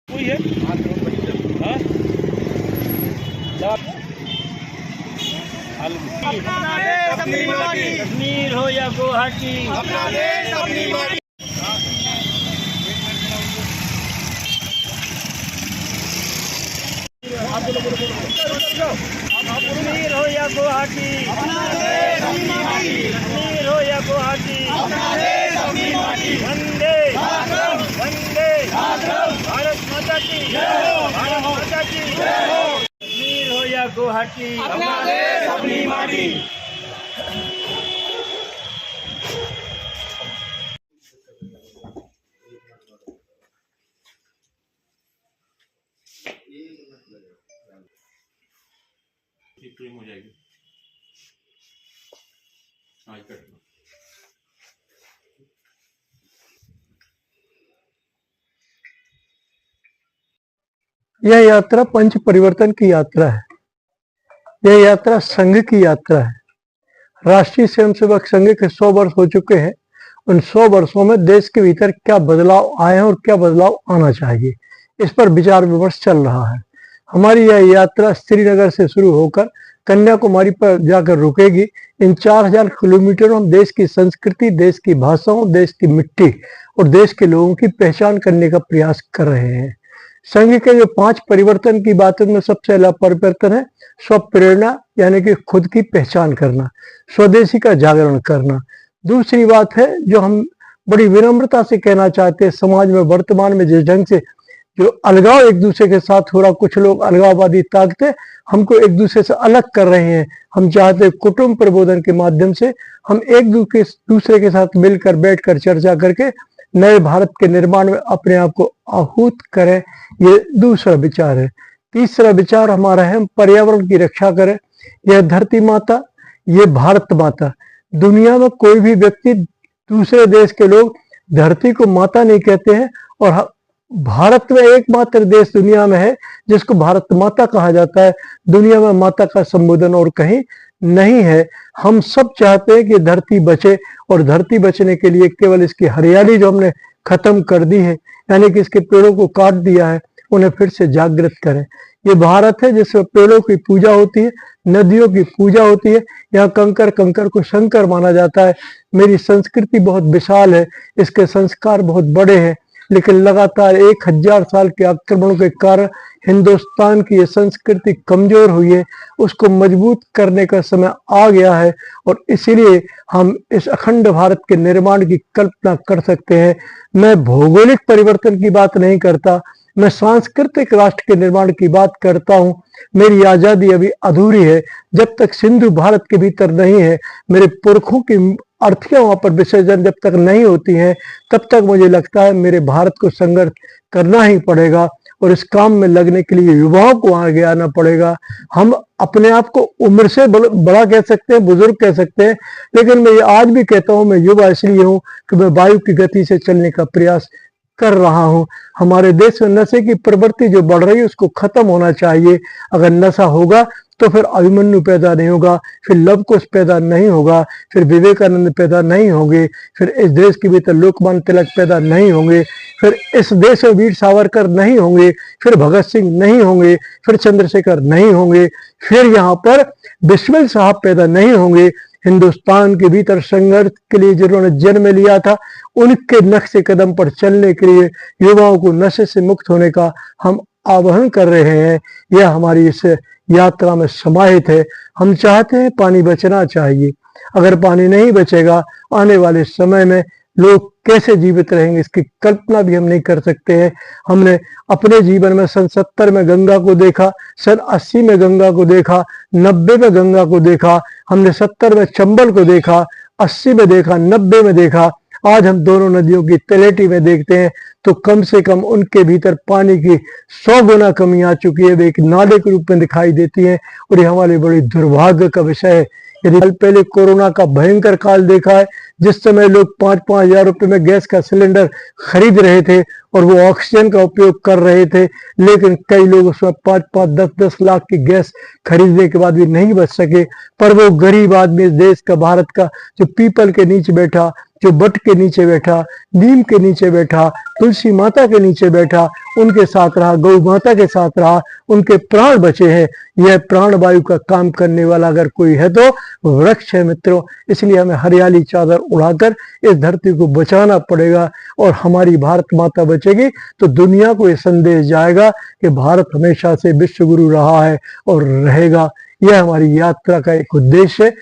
कोई है कश्मीर हो या गुवाहाटी, अपना देश अपनी माटी। कश्मीर हो या गुवाहाटी, अपना देश अपनी माटी। कश्मीर हो या गुवाहाटी, अपना देश अपनी माटी। वंदे वंदे भारत माता की, भारत माता की। कश्मीर हो या गुवाहाटी, अपना देश अपनी माटी। क्रीम हो जाएगी आज कट लो। यह यात्रा पंच परिवर्तन की यात्रा है। यह यात्रा संघ की यात्रा है। राष्ट्रीय स्वयंसेवक संघ के 100 वर्ष हो चुके हैं। उन 100 वर्षों में देश के भीतर क्या बदलाव आए हैं और क्या बदलाव आना चाहिए, इस पर विचार विमर्श चल रहा है। हमारी यह यात्रा श्रीनगर से शुरू होकर कन्याकुमारी पर जाकर रुकेगी। इन 4000 किलोमीटर हम देश की संस्कृति, देश की भाषाओं, देश की मिट्टी और देश के लोगों की पहचान करने का प्रयास कर रहे हैं। संघ के जो 5 परिवर्तन की बात है उनमें सबसे पहला परिवर्तन है स्वप्रेरणा, यानी कि खुद की पहचान करना, स्वदेशी का जागरण करना। दूसरी बात है जो हम बड़ी विनम्रता से कहना चाहते हैं, समाज में वर्तमान में जिस ढंग से जो अलगाव एक दूसरे के साथ हो रहा, कुछ लोग अलगाववादी ताकतें हमको एक दूसरे से अलग कर रहे हैं। हम चाहते हैं कुटुंब प्रबोधन के माध्यम से हम एक दूसरे के साथ मिलकर बैठकर चर्चा करके नए भारत के निर्माण में अपने आप को आहूत करें। ये दूसरा विचार है। तीसरा विचार हमारा है हम पर्यावरण की रक्षा करें। यह धरती माता, ये भारत माता, दुनिया में कोई भी व्यक्ति, दूसरे देश के लोग धरती को माता नहीं कहते हैं और भारत में एकमात्र देश दुनिया में है जिसको भारत माता कहा जाता है। दुनिया में माता का संबोधन और कहीं नहीं है। हम सब चाहते हैं कि धरती बचे और धरती बचने के लिए केवल इसकी हरियाली जो हमने खत्म कर दी है, यानी कि इसके पेड़ों को काट दिया है, उन्हें फिर से जागृत करें। ये भारत है जिसमें पेड़ों की पूजा होती है, नदियों की पूजा होती है। यहाँ कंकर को शंकर माना जाता है। मेरी संस्कृति बहुत विशाल है, इसके संस्कार बहुत बड़े हैं, लेकिन लगातार 1000 साल के आक्रमणों के कारण हिंदुस्तान की ये संस्कृति कमजोर हुई है। उसको मजबूत करने का समय आ गया है और इसीलिए हम इस अखंड भारत के निर्माण की कल्पना कर सकते हैं। मैं भौगोलिक परिवर्तन की बात नहीं करता, मैं सांस्कृतिक राष्ट्र के निर्माण की बात करता हूं। मेरी आजादी अभी अधूरी है जब तक सिंधु भारत के भीतर नहीं है। मेरे पुरखों की अर्थियां वहां पर विसर्जन जब तक नहीं होती हैं, तब तक मुझे लगता है मेरे भारत को संघर्ष करना ही पड़ेगा और इस काम में लगने के लिए युवाओं को आगे आना पड़ेगा। हम अपने आप को उम्र से बड़ा कह सकते हैं, बुजुर्ग कह सकते हैं, लेकिन मैं आज भी कहता हूं मैं युवा इसलिए हूं कि मैं वायु की गति से चलने का प्रयास कर रहा हूं। हमारे देश में नशे की प्रवृत्ति जो बढ़ रही है उसको खत्म होना चाहिए। अगर नशा होगा तो फिर अभिमन्यु पैदा नहीं होगा, फिर लव कुश पैदा नहीं होगा, फिर विवेकानंद पैदा नहीं होंगे, फिर इस देश के भीतर लोकमान्य तिलक पैदा नहीं होंगे, फिर इस देश में वीर सावरकर नहीं होंगे, फिर भगत सिंह नहीं होंगे, फिर चंद्रशेखर नहीं होंगे, फिर यहाँ पर बिस्मिल साहब पैदा नहीं होंगे। हिंदुस्तान के भीतर संघर्ष के लिए जिन्होंने जन्म लिया था उनके नक्शे कदम पर चलने के लिए युवाओं को नशे से मुक्त होने का हम आह्वान कर रहे हैं। यह हमारी इस यात्रा में समाहित है। हम चाहते हैं पानी बचना चाहिए। अगर पानी नहीं बचेगा आने वाले समय में लोग कैसे जीवित रहेंगे इसकी कल्पना भी हम नहीं कर सकते हैं। हमने अपने जीवन में सन 70 में गंगा को देखा, सन 80 में गंगा को देखा, 90 में गंगा को देखा, हमने 70 में चंबल को देखा, 80 में देखा, 90 में देखा। आज हम दोनों नदियों की तलहटी में देखते हैं तो कम से कम उनके भीतर पानी की 100 गुना कमी आ चुकी है। वे एक नाले के रूप में दिखाई देती है और ये हमारे बड़ी दुर्भाग्य का विषय है। यदि कल पहले कोरोना का भयंकर काल देखा है, जिस समय लोग 5-5 हजार रुपए में गैस का सिलेंडर खरीद रहे थे, और वो ऑक्सीजन का उपयोग कर रहे थे, लेकिन कई लोग उसमें 5-5, 10-10 लाख की गैस खरीदने के बाद भी नहीं बच सके। पर वो गरीब आदमी इस देश का, भारत का, जो पीपल के नीचे बैठा, जो बट के नीचे बैठा, नीम के नीचे बैठा, तुलसी माता के नीचे बैठा, उनके साथ रहा, गौ माता के साथ रहा, उनके प्राण बचे हैं। यह प्राणवायु का काम करने वाला अगर कोई है तो वृक्ष है मित्रों। इसलिए हमें हरियाली चादर उड़ाकर इस धरती को बचाना पड़ेगा, और हमारी भारत माता बचेगी तो दुनिया को यह संदेश जाएगा कि भारत हमेशा से विश्व गुरु रहा है और रहेगा। यह हमारी यात्रा का एक उद्देश्य है।